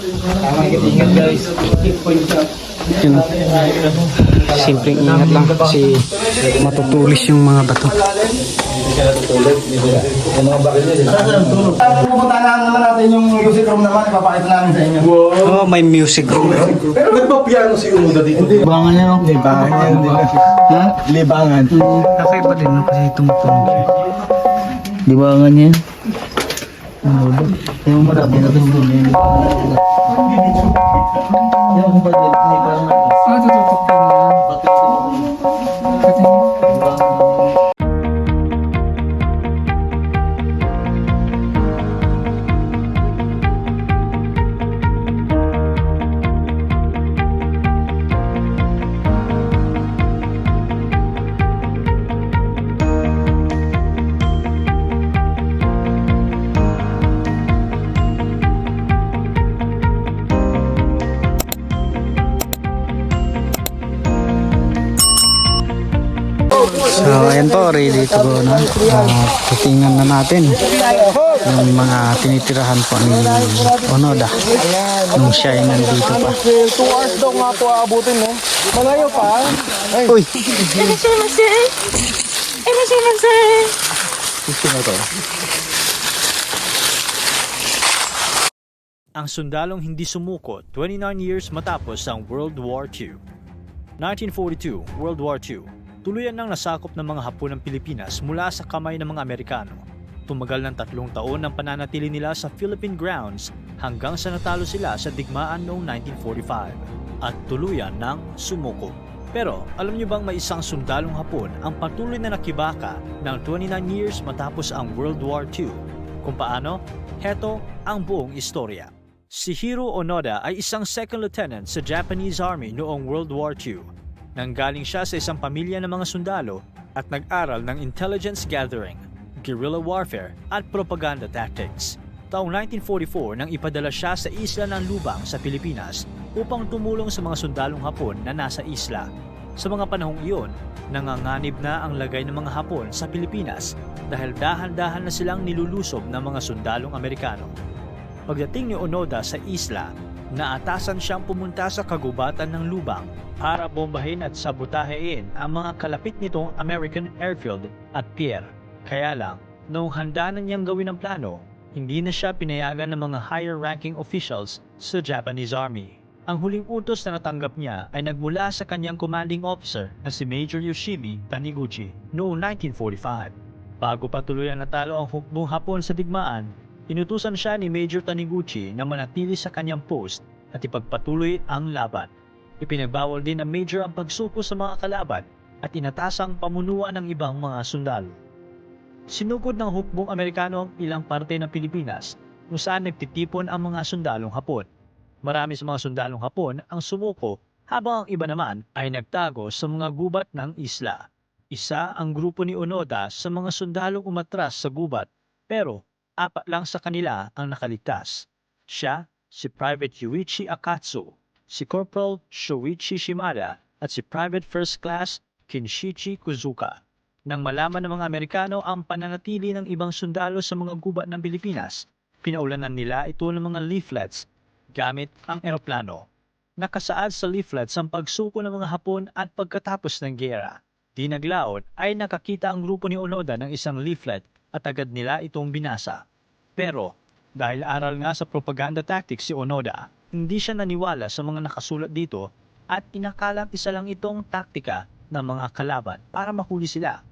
Ingat guys. Yun. Simpleng ingat lang kasi matutulis yung mga bato. Pupunta naman natin yung music room naman, ipapakita namin sa inyo. Oh, may music room. Pero nagpa-piano si Unoda dito. Libangan yan, no? Libangan yan. Ha? Libangan. Kakaiba din no? Kasi tumutunog siya. Libangan yan. Yung marami na doon doon yun. Yung ba din, may parang Tututok So, ayan po, ready to go na. Titingnan na natin yung mga tinitirahan po ni Onoda nung siya ay nandito pa. 2 hours daw nga po aabutin, no? Malayo pa. Uy! Ang sundalong hindi sumuko 29 years matapos ang World War II. 1942, World War II. Tuluyan nang nasakop ng mga Hapon ang Pilipinas mula sa kamay ng mga Amerikano. Tumagal ng 3 taon ang pananatili nila sa Philippine grounds hanggang sa natalo sila sa digmaan noong 1945 at tuluyan ng sumuko. Pero alam niyo bang may isang sundalong Hapon ang patuloy na nakibaka ng 29 years matapos ang World War II? Kung paano? Heto ang buong istorya. Si Hiro Onoda ay isang second lieutenant sa Japanese Army noong World War II. Nanggaling siya sa isang pamilya ng mga sundalo at nag-aral ng intelligence gathering, guerrilla warfare at propaganda tactics. Taong 1944 nang ipadala siya sa isla ng Lubang sa Pilipinas upang tumulong sa mga sundalong Hapon na nasa isla. Sa mga panahong iyon, nanganganib na ang lagay ng mga Hapon sa Pilipinas dahil dahan-dahan na silang nilulusob ng mga sundalong Amerikano. Pagdating ni Onoda sa isla, naatasan siyang pumunta sa kagubatan ng Lubang para bombahin at sabotahein ang mga kalapit nitong American airfield at pier. Kaya lang, noong handa na niyang gawin ang plano, hindi na siya pinayagan ng mga higher-ranking officials sa Japanese Army. Ang huling utos na natanggap niya ay nagmula sa kanyang commanding officer na si Major Yoshimi Taniguchi noong 1945. Bago pa tuluyang natalo ang hukbong Hapon sa digmaan, inutusan siya ni Major Taniguchi na manatili sa kanyang post at ipagpatuloy ang laban. Ipinagbawal din ng Major ang pagsuko sa mga kalaban at inatasang pamunuan ng ibang mga sundalo. Sinugod ng hukbong Amerikano ang ilang parte ng Pilipinas kung saan nagtitipon ang mga sundalong Hapon. Marami sa mga sundalong Hapon ang sumuko habang ang iba naman ay nagtago sa mga gubat ng isla. Isa ang grupo ni Onoda sa mga sundalong umatras sa gubat pero 4 lang sa kanila ang nakaligtas. Siya, si Private Yuichi Akatsu, si Corporal Shoichi Shimada at si Private First Class Kinshichi Kuzuka. Nang malaman ng mga Amerikano ang pananatili ng ibang sundalo sa mga gubat ng Pilipinas, pinaulanan nila ito ng mga leaflets gamit ang eroplano. Nakasaad sa leaflets ang pagsuko ng mga Hapon at pagkatapos ng giyera. Di naglaon ay nakakita ang grupo ni Onoda ng isang leaflet at agad nila itong binasa. Pero dahil aral nga sa propaganda tactics si Onoda, hindi siya naniwala sa mga nakasulat dito at inakalang isa lang itong taktika ng mga kalaban para mahuli sila.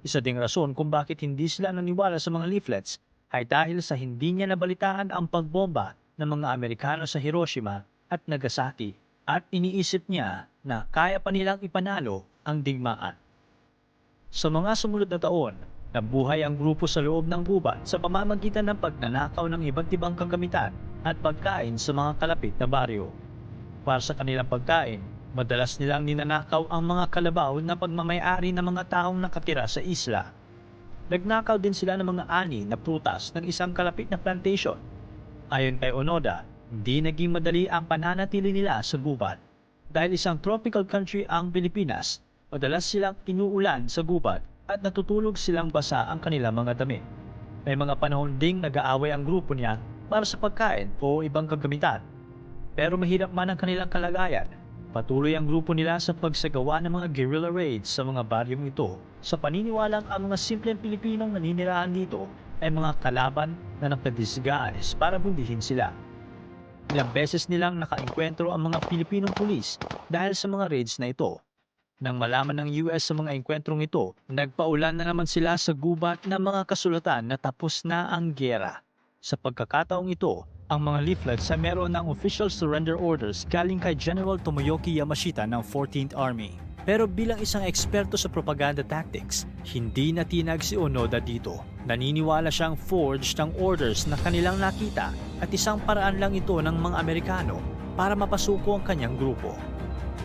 Isa ding rason kung bakit hindi sila naniwala sa mga leaflets ay dahil sa hindi niya nabalitaan ang pagbomba ng mga Amerikano sa Hiroshima at Nagasaki at iniisip niya na kaya pa nilang ipanalo ang digmaan. Sa mga sumunod na taon, nabuhay ang grupo sa loob ng gubat sa pamamagitan ng pagnanakaw ng iba't ibang kagamitan at pagkain sa mga kalapit na baryo. Para sa kanilang pagkain, madalas nilang ninanakaw ang mga kalabaw na pagmamayari ng mga taong nakatira sa isla. Nagnakaw din sila ng mga ani na prutas ng isang kalapit na plantation. Ayon kay Onoda, hindi naging madali ang pananatili nila sa gubat. Dahil isang tropical country ang Pilipinas, madalas silang inuulan sa gubat at natutulog silang basa ang kanilang mga damit. May mga panahon ding nag-aaway ang grupo niya para sa pagkain o ibang kagamitan. Pero mahirap man ang kanilang kalagayan, patuloy ang grupo nila sa pagsagawa ng mga guerrilla raids sa mga baryong ito sa paniniwalang ang mga simpleng Pilipinong naninirahan dito ay mga kalaban na nakadisguise para bundihin sila. Ilang beses nilang nakaengkwentro ang mga Pilipinong pulis dahil sa mga raids na ito. Nang malaman ng US sa mga engkwentrong ito, nagpaulan na naman sila sa gubat ng mga kasulatan na tapos na ang giyera. Sa pagkakataong ito, ang mga leaflets ay meron ng official surrender orders galing kay General Tomoyoki Yamashita ng 14th Army. Pero bilang isang eksperto sa propaganda tactics, hindi natinag si Onoda dito. Naniniwala siyang forged ang orders na kanilang nakita at isang paraan lang ito ng mga Amerikano para mapasuko ang kanyang grupo.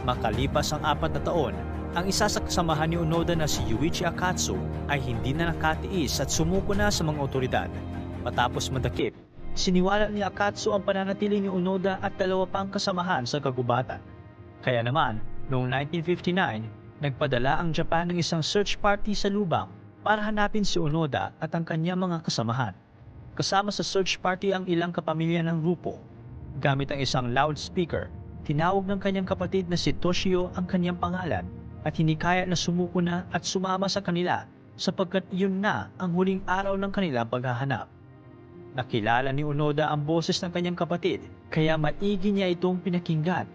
Makalipas ang 4 na taon, ang isa sa kasamahan ni Onoda na si Yuichi Akatsu ay hindi na nakatiis at sumuko na sa mga otoridad. Matapos madakip, siniwala ni Akatsu ang pananatili ni Onoda at 2 pang kasamahan sa kagubatan. Kaya naman, noong 1959, nagpadala ang Japan ng isang search party sa lubang para hanapin si Onoda at ang kanyang mga kasamahan. Kasama sa search party ang ilang kapamilya ng grupo. Gamit ang isang loudspeaker, tinawag ng kanyang kapatid na si Toshio ang kanyang pangalan at hinikayat na sumuko na at sumama sa kanila sapagkat yun na ang huling araw ng kanilang paghahanap. Nakilala ni Onoda ang boses ng kanyang kapatid kaya maigi niya itong pinakinggan.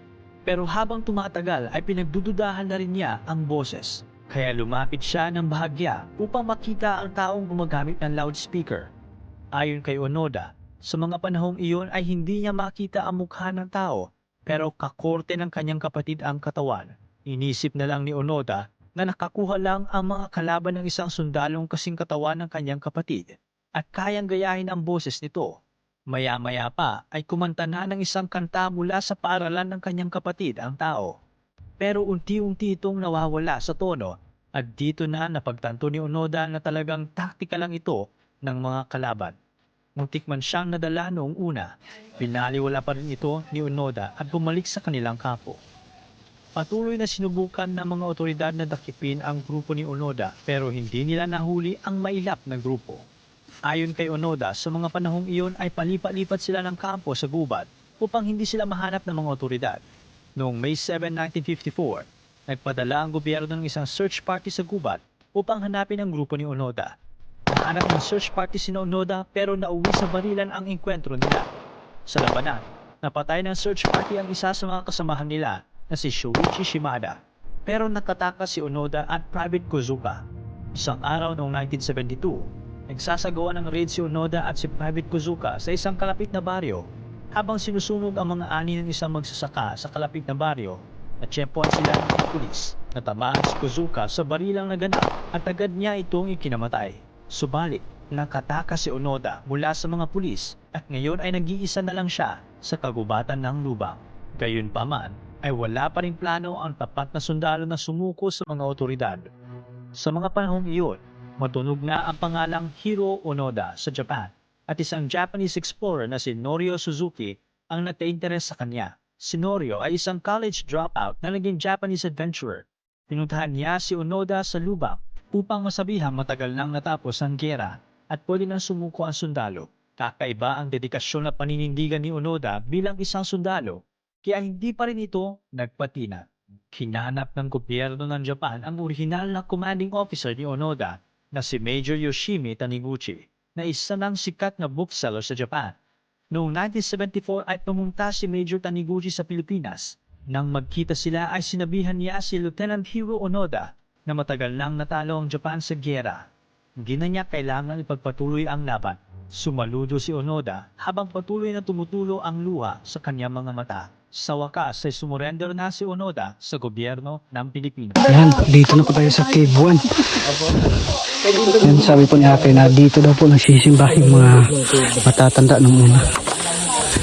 Pero habang tumatagal ay pinagdududahan na rin niya ang boses. Kaya lumapit siya ng bahagya upang makita ang taong gumagamit ng loudspeaker. Ayon kay Onoda, sa mga panahong iyon ay hindi niya makita ang mukha ng tao pero kakorte ng kanyang kapatid ang katawan. Inisip na lang ni Onoda na nakakuha lang ang mga kalaban ng isang sundalong kasing katawan ng kanyang kapatid at kayang gayahin ang boses nito. Maya-maya pa ay kumanta na ng isang kanta mula sa paaralan ng kanyang kapatid ang tao. Pero unti-unti itong nawawala sa tono at dito na napagtanto ni Onoda na talagang taktika lang ito ng mga kalaban. Muntik man siyang nadala noong una, pinaliwala pa rin ito ni Onoda at bumalik sa kanilang kampo. Patuloy na sinubukan ng mga otoridad na dakipin ang grupo ni Onoda pero hindi nila nahuli ang mailap na grupo. Ayon kay Onoda, sa mga panahong iyon ay palipat-lipat sila ng kampo sa gubat upang hindi sila mahanap ng mga otoridad. Noong May 7, 1954, nagpadala ang gobyerno ng isang search party sa gubat upang hanapin ang grupo ni Onoda. Nahanap ng search party si Onoda pero nauwi sa barilan ang engkwentro nila. Sa labanan, napatay ng search party ang isa sa mga kasamahan nila na si Shuichi Shimada. Pero nakatakas si Onoda at Private Kozuka. Isang araw noong 1972, nagsasagawa ng raid si Onoda at si Private Kozuka sa isang kalapit na baryo. Habang sinusunog ang mga ani ng isang magsasaka sa kalapit na baryo, natsyempohan sila ng mga pulis. Natamaan si Kozuka sa barilang naganap at agad niya itong ikinamatay. Subalit, nakatakas si Onoda mula sa mga pulis at ngayon ay nag-iisa na lang siya sa kagubatan ng lubang. Gayunpaman, ay wala pa ring plano ang tapat na sundalo na sumuko sa mga otoridad. Sa mga panahong iyon, matunog na ang pangalang Hiro Onoda sa Japan at isang Japanese explorer na si Norio Suzuki ang nagka-interes sa kanya. Si Norio ay isang college dropout na naging Japanese adventurer. Pinuntahan niya si Onoda sa lubang upang masabihang matagal nang natapos ang giyera at pwede nang sumuko ang sundalo. Kakaiba ang dedikasyon na paninindigan ni Onoda bilang isang sundalo, kaya hindi pa rin ito nagpatina. Hinanap ng gobyerno ng Japan ang orihinal na commanding officer ni Onoda na si Major Yoshimi Taniguchi, na isa ng sikat na bookseller sa Japan. Noong 1974 ay pumunta si Major Taniguchi sa Pilipinas. Nang magkita sila ay sinabihan niya si Lieutenant Hiro Onoda na matagal nang natalo ang Japan sa giyera. Hindi na niya kailangan ipagpatuloy ang laban. Sumaludo si Onoda habang patuloy na tumutulo ang luha sa kanyang mga mata. Sa wakas ay sumurrender na si Onoda sa gobyerno ng Pilipinas. Ayan, dito na po tayo sa Cave 1. Yan, sabi po ni ate na dito daw po nagsisimba yung mga matatanda ng una.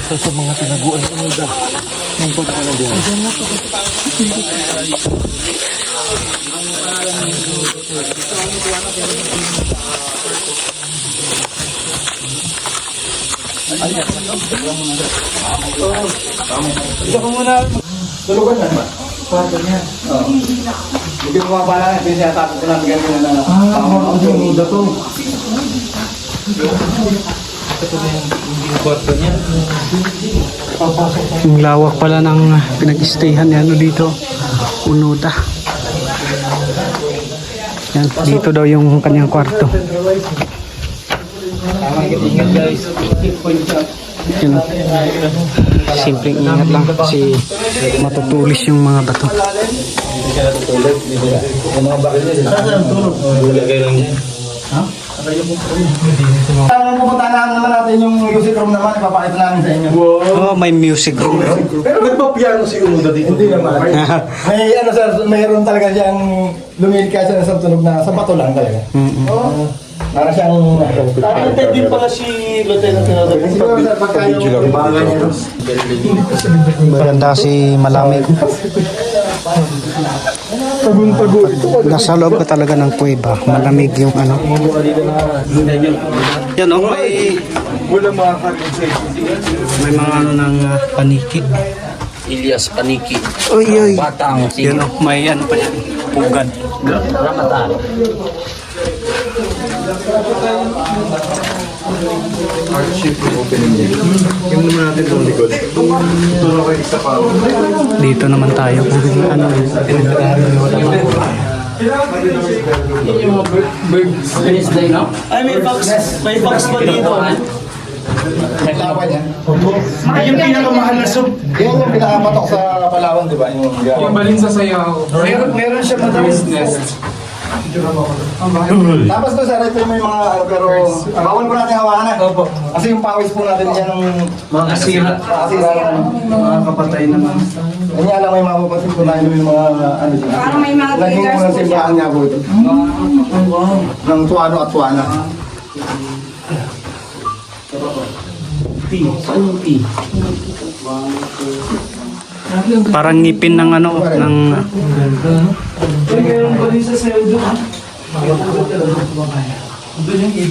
Sa mga tinaguan ng Onoda. Ang pagkakalabihan. Isa ko muna. Tulugan na naman. Kwarto niya. Oo. Hindi ko mapala. Pinatapos ko lang ganyan na. Ang Onoda to. Ito na yung kwarto niya. Yung lawak pala ng pinag-stayhan ni ano dito. Onoda. Yan, dito daw yung kanyang kwarto. Yun. Simpleng ingat lang kasi matutulis yung mga bato. Pupunta naman natin yung music room naman, ipapakita namin sa inyo. Oh, may music room. Pero nagpa-piano si Unoda dito. Hindi naman. May ano sir, mayroon talaga siyang lumilika siya sa tunog na sa bato lang talaga. Para siyang Talented din pala si Lieutenant Tinado. siguro sir, pagka yung bagay niya. Maganda si Malamig. Nasa loob ka talaga ng kuweba. Malamig yung ano. Yan o, may mga ano ng paniki. Ilyas Paniki, Uy, uy. Batang Yan o, may ano pa yan. Pugad. Ramatan. Dito naman tayo kung ano. Wednesday, no? Ay, may box pa dito. May tawa niya. Yung pinakamahal na soup. Yan yung pinakapatok sa Palawan, di ba? Yung Balin sa sayaw. meron siya madalas nest. Tapos to sir, ito may mga ano, pero bawal po natin hawakan na. Kasi yung pawis po natin yan ng Mga kasira. mga kapatay naman. Kanya lang may mapapansin po tayo yung mga ano dyan. Parang may mga Laging po ng simbahan niya po ito. Ng tuwano at tuwana. Parang ngipin ng ano, ng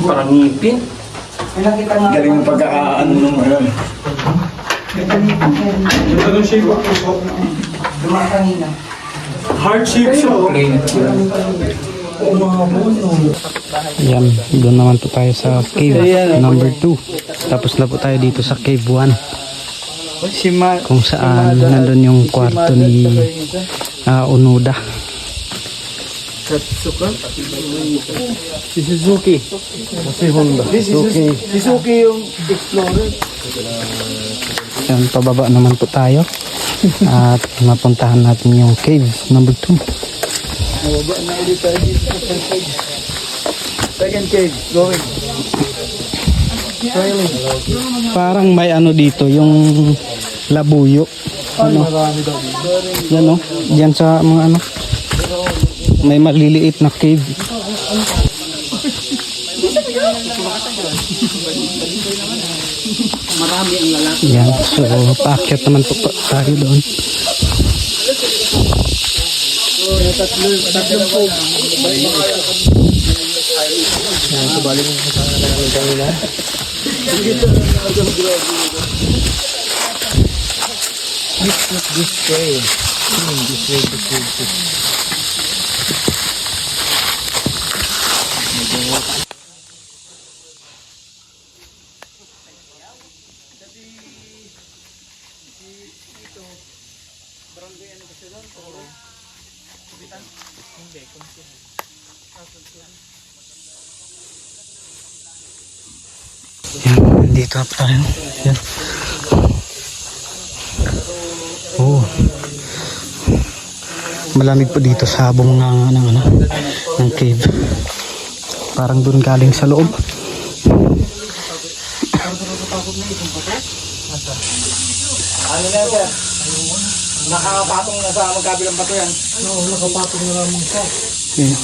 Parang ngipin. Galing yung pagkakaano nung ayun. Heart shape siya. yan. Doon naman po tayo sa cave number 2. Tapos na po tayo dito sa cave 1. Kung saan nandun yung kwarto ni Onoda. Si Suzuki. Si Honda. Suzuki yung Explorer. Yan, pababa naman po tayo. At mapuntahan natin yung cave number 2. Second cave. Going. Parang may ano dito, yung labuyo. Ano? Yan o. Diyan sa mga ano. May maliliit na cave. Marami ang lalaki. Yan. So, paakyat naman po tayo doon. Yan, dito na po tayo. Yan. Oh. Malamig po dito sa bung ng cave. Parang doon galing sa loob. Ano na sir? Nakakapatong na sa magkabilang bato yan. Yan.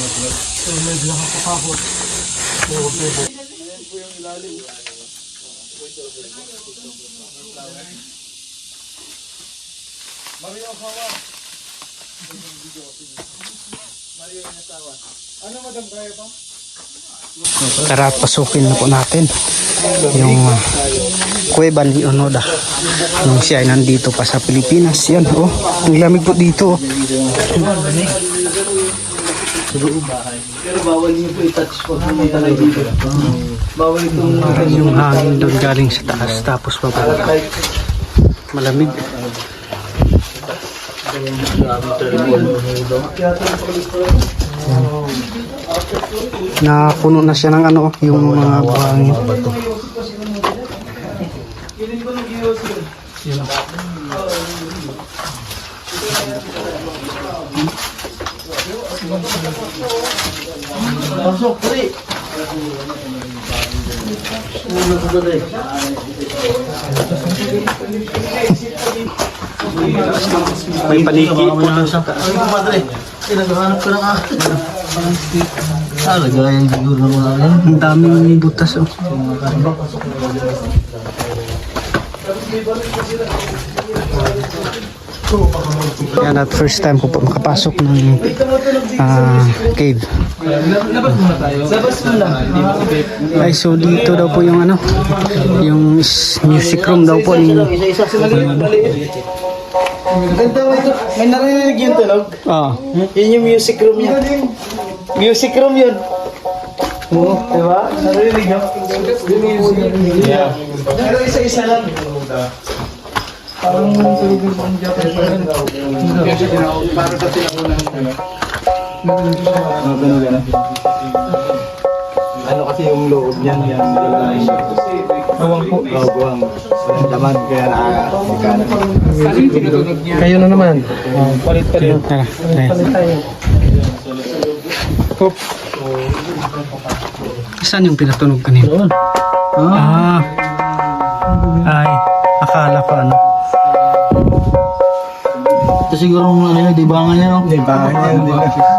Tara, pasukin na po natin yung kuweba ni Onoda nung siya ay nandito pa sa Pilipinas. Yan, oh, ang lamig po dito. Pero bawal niyo po i-touch pag pumunta kayo dito. Bawal itong Yung hangin doon galing sa taas tapos pababa. Malamig. Napuno na siya ng ano, yung mga buhangin. Pasok, pre. May paniki. Ay, kumadre. Naghahanap ka ng akin. Lagayan siguro ng mga yan. Ang daming butas oh. Yan at first time ko po makapasok ng cave. Ay so dito daw po yung ano, yung music room daw po ni. Isa-isa sila maliit. Ganda mo ito. May narinig yung tunog. Yun yung music room niya. Music room yun. Oo, diba? Narinig nyo? Yeah. Pero isa-isa lang. Parang tunog yung pang Japan pa rin. Para sa tinakunan ko. Ano kasi yung loob niyan yan. Buwang po. Buwang. Laman kaya Kayo na naman. Palit-palit. Tara, ayan. Saan yung pinatunog kanina? Ay, akala ko ano. Ito siguro ano yun, dibangan niya, no? Libangan yan.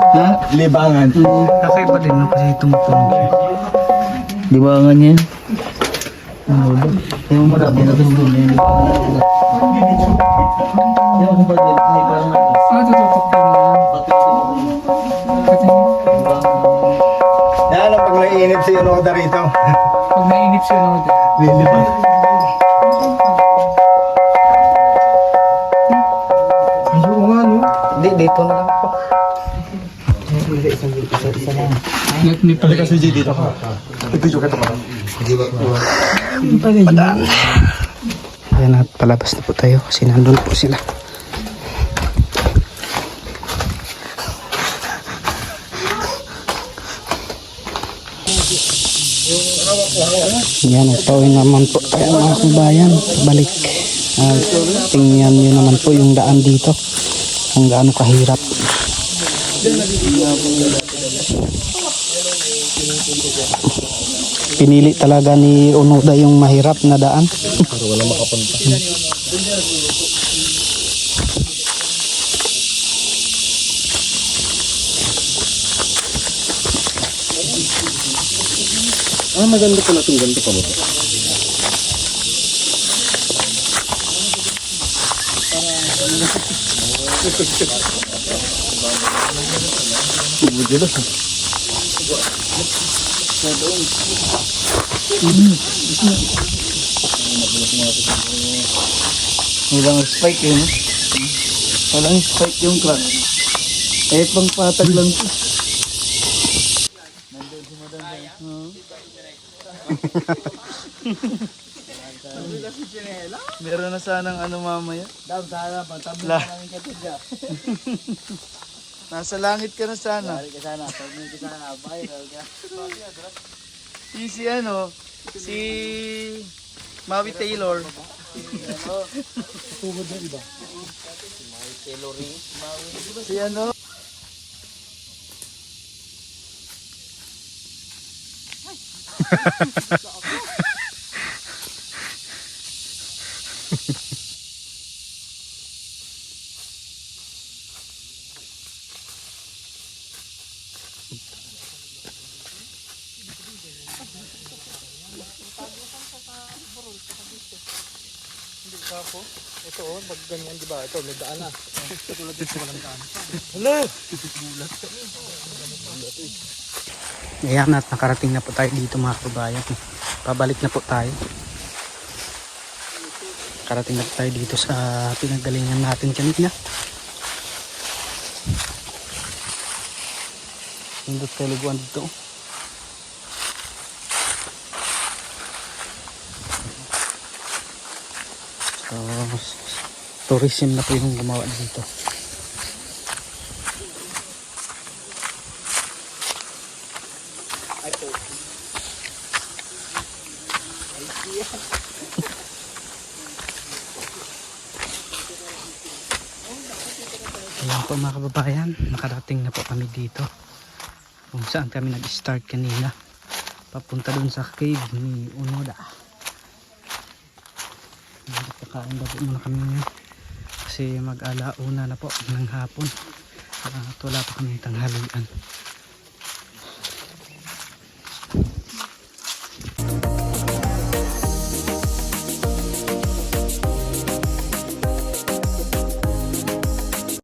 Ha? Libangan. Kakaiba din no kasi tumutunog siya. Dibangan niya. Yung marami na doon doon. Yung ba din, may parang Yan ang pag naiinip si Onoda rito. Pag nainip siya no. Lilibang. Ayun nga no. Hindi, dito na lang po. May pala Kasi dito ka. Ipidyo ka ito ka. Ayan at palabas na po tayo kasi nandun po sila. Yan, pauwi naman po tayo mga kabayan. Balik. Tingnan nyo naman po yung daan dito. Kung gaano kahirap. Pinili talaga ni Onoda yung mahirap na daan. Para wala makapunta. Maganda pala itong ganito pa ba? walang spike yun. Walang spike yung crack. Eh, pang patag lang. Meron na sanang ano mamaya. Sana, pantabla namin ka dyan. Nasa langit ka na sana. Ka sana, pag-mute ka sana, viral ka. Si ano, si Maui Taylor. Si ano? Ito oh, pag ganyan di ba? Ito may daan na. Tulad dito walang daan. Ayan at nakarating na po tayo dito mga kabayan. Pabalik na po tayo. Karating na po tayo dito sa pinanggalingan natin kanina. Indot tayo liguan dito. So tourism na po yung gumawa dito. Ayan po mga kababayan, nakarating na po kami dito kung saan kami nag-start kanina papunta dun sa cave ni Onoda. Kakain na po muna kami ngayon kasi mag-alauna na po ng hapon at wala pa kami tanghalian.